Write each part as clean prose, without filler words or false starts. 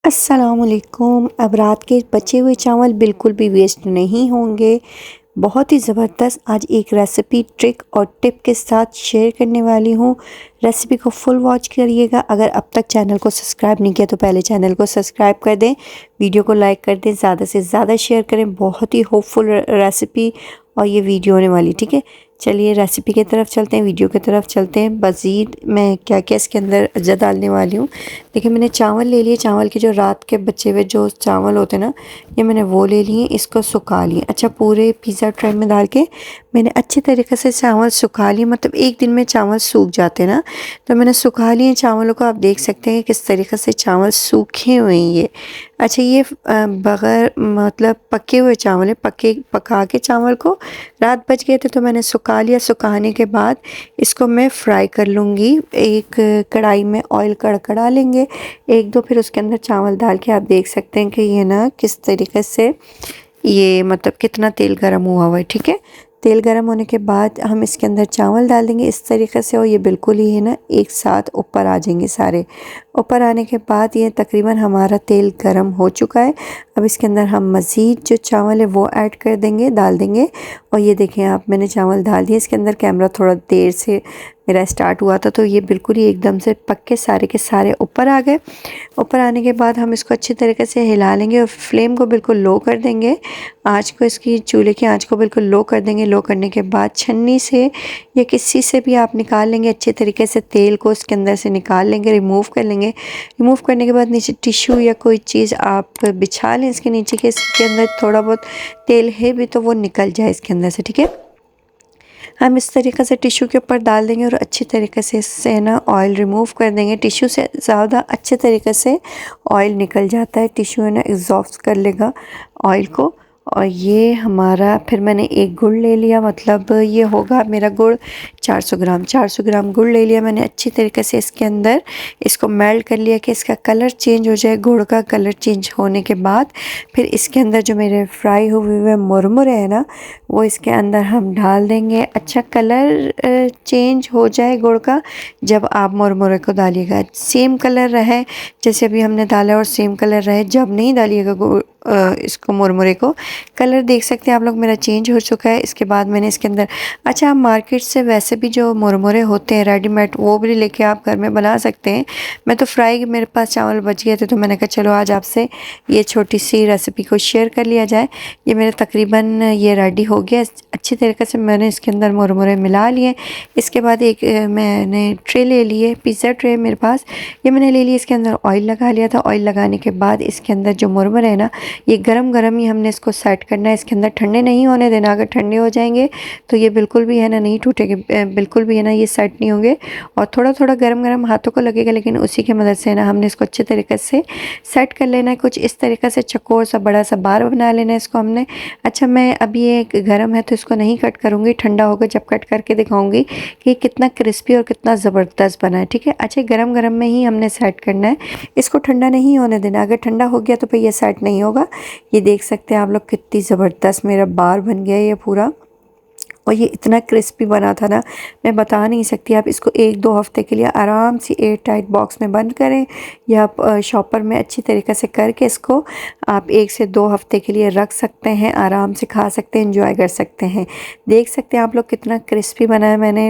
अस्सलामुअलैकुम। अब रात के बचे हुए चावल बिल्कुल भी वेस्ट नहीं होंगे। बहुत ही ज़बरदस्त आज एक रेसिपी ट्रिक और टिप के साथ शेयर करने वाली हूँ। रेसिपी को फुल वॉच करिएगा। अगर अब तक चैनल को सब्सक्राइब नहीं किया तो पहले चैनल को सब्सक्राइब कर दें, वीडियो को लाइक कर दें, ज़्यादा से ज़्यादा शेयर करें। बहुत ही होपफुल रेसिपी और ये वीडियो होने वाली, ठीक है। चलिए रेसिपी की तरफ चलते हैं, वीडियो की तरफ चलते हैं। मज़ीद मैं क्या क्या इसके अंदर अज्जा डालने वाली हूँ। देखिए मैंने चावल ले लिए, चावल के जो रात के बचे हुए जो चावल होते हैं ना, ये मैंने वो ले लिए, इसको सुखा लिए। अच्छा, पूरे पिज़्ज़ा ट्रे में डाल के मैंने अच्छी तरीके से चावल सुखा लिए। मतलब एक दिन में चावल सूख जाते हैं ना, तो मैंने सुखा लिए चावलों को। आप देख सकते हैं किस तरीके से चावल सूखे हुए हैं ये। अच्छा, ये बगैर मतलब पके हुए चावल है। पका के चावल को रात बच गए थे तो मैंने सुखा लिया। सुखाने के बाद इसको मैं फ्राई कर लूँगी। एक कढ़ाई में ऑयल कड़कड़ा लेंगे एक दो, फिर उसके अंदर चावल डाल के आप देख सकते हैं कि ये ना किस तरीके से ये मतलब कितना तेल गर्म हुआ हुआ है, ठीक है। तेल गर्म होने के बाद हम इसके अंदर चावल डाल देंगे इस तरीके से, और ये बिल्कुल ही है ना एक साथ ऊपर आ जाएंगे सारे। ऊपर आने के बाद ये तकरीबन हमारा तेल गर्म हो चुका है। अब इसके अंदर हम मज़ीद जो चावल है वो ऐड कर देंगे, डाल देंगे। और ये देखें आप, मैंने चावल डाल दिए इसके अंदर। कैमरा थोड़ा देर से मेरा स्टार्ट हुआ था, तो ये बिल्कुल ही एकदम से पक्के सारे के सारे ऊपर आ गए। ऊपर आने के बाद हम इसको अच्छी तरीके से हिला लेंगे और फ्लेम को बिल्कुल लो कर देंगे। आँच को, इसकी चूल्हे की आँच को बिल्कुल लो कर देंगे। लो करने के बाद छन्नी से या किसी से भी आप निकाल लेंगे अच्छे तरीके से, तेल को इसके अंदर से निकाल लेंगे, रिमूव कर लेंगे। रिमूव करने के बाद नीचे टिश्यू या कोई चीज़ आप बिछा लें इसके नीचे, के इसके अंदर थोड़ा बहुत तेल है भी तो वो निकल जाए इसके अंदर से, ठीक है। हम इस तरीके से टिश्यू के ऊपर डाल देंगे और अच्छी तरीके से इससे ना ऑयल रिमूव कर देंगे। टिश्यू से ज़्यादा अच्छे तरीके से ऑयल निकल जाता है, टिश्यू है ना एग्जॉस्ट कर लेगा ऑयल को। और ये हमारा, फिर मैंने एक गुड़ ले लिया, मतलब ये होगा मेरा गुड़ 400 ग्राम। 400 ग्राम गुड़ ले लिया मैंने। अच्छी तरीके से इसके अंदर इसको मेल्ट कर लिया कि इसका कलर चेंज हो जाए। गुड़ का कलर चेंज होने के बाद फिर इसके अंदर जो मेरे फ्राई हुए हुए मुरमुरे हैं ना, वो इसके अंदर हम डाल देंगे। अच्छा, कलर चेंज हो जाए गुड़ का जब आप मुरमुरे को डालिएगा। सेम कलर रहे जैसे अभी हमने डाला और सेम कलर रहे, जब नहीं डालिएगा इसको मुरमुरे को। कलर देख सकते हैं आप लोग मेरा चेंज हो चुका है। इसके बाद मैंने इसके अंदर, अच्छा आप मार्केट से वैसे भी जो मुरमुरे होते हैं रेडीमेड, वो भी लेके आप घर में बना सकते हैं। मैं तो फ्राई, मेरे पास चावल बच गए थे तो मैंने कहा चलो आज आपसे ये छोटी सी रेसिपी को शेयर कर लिया जाए। ये मेरे तकरीबन ये रेडी हो गया अच्छी तरीके से। मैंने इसके अंदर मुरमुरे मिला लिए। इसके बाद एक मैंने ट्रे ले लिए, पिज़्ज़ा ट्रे मेरे पास, ये मैंने ले लिया। इसके अंदर ऑयल लगा लिया था। ऑयल लगाने के बाद इसके अंदर जो मुरमुरे है ना, ये गरम गरम ही हमने इसको सेट करना है। इसके अंदर ठंडे नहीं होने देना। अगर ठंडे हो जाएंगे तो ये बिल्कुल भी है ना नहीं टूटेंगे, बिल्कुल भी है ना ये सेट नहीं होंगे। और थोड़ा थोड़ा गरम गरम हाथों को लगेगा, लेकिन उसी की मदद से ना हमने इसको अच्छे तरीके से सेट कर लेना है। कुछ इस तरीके से चकोर सा बड़ा सा बार बना लेना है इसको हमने। अच्छा, मैं अभी ये गर्म है तो इसको नहीं कट करूँगी, ठंडा होगा जब कट करके दिखाऊँगी कि कितना क्रिस्पी और कितना ज़बरदस्त बना है, ठीक है। अच्छा, गरम गरम में ही हमने सेट करना है, इसको ठंडा नहीं होने देना। अगर ठंडा हो गया तो फिर ये सेट नहीं होगा। ये देख सकते हैं आप लोग कितनी ज़बरदस्त मेरा बार बन गया ये पूरा। और ये इतना क्रिस्पी बना था ना, मैं बता नहीं सकती। आप इसको एक दो हफ़्ते के लिए आराम से एयर टाइट बॉक्स में बंद करें, या आप शॉपर में अच्छी तरीके से करके इसको आप 1 से 2 हफ़्ते के लिए रख सकते हैं। आराम से खा सकते हैं, एंजॉय कर सकते हैं। देख सकते हैं आप लोग कितना क्रिस्पी बना है। मैंने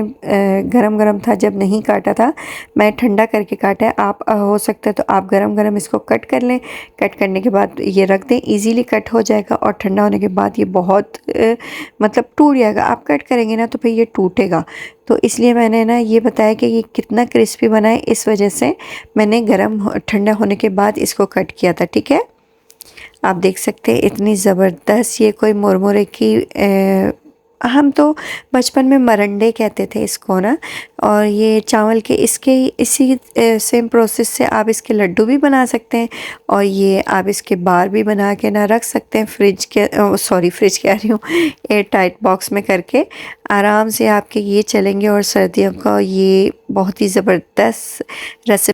गरम गरम था जब नहीं काटा था, मैं ठंडा करके काटा है। आप हो सकता है तो आप गरम गरम इसको कट कर लें। कट करने के बाद ये रख दें, ईज़िली कट हो जाएगा। और ठंडा होने के बाद ये बहुत मतलब टूट जाएगा। आप कट करेंगे ना तो फिर ये टूटेगा। तो इसलिए मैंने ना ये बताया कि ये कितना क्रिस्पी बना है, इस वजह से मैंने ठंडा होने के बाद इसको कट किया था, ठीक है। आप देख सकते हैं इतनी ज़बरदस्त ये कोई मुरमुरे की हम तो बचपन में मरंडे कहते थे इसको ना। और ये चावल के इसके इसी सेम प्रोसेस से आप इसके लड्डू भी बना सकते हैं। और ये आप इसके बार भी बना के ना रख सकते हैं फ्रिज के, सॉरी फ्रिज कह रही हूँ, एयर टाइट बॉक्स में करके आराम से आपके ये चलेंगे। और सर्दियों का ये बहुत ही ज़बरदस्त रेसिपी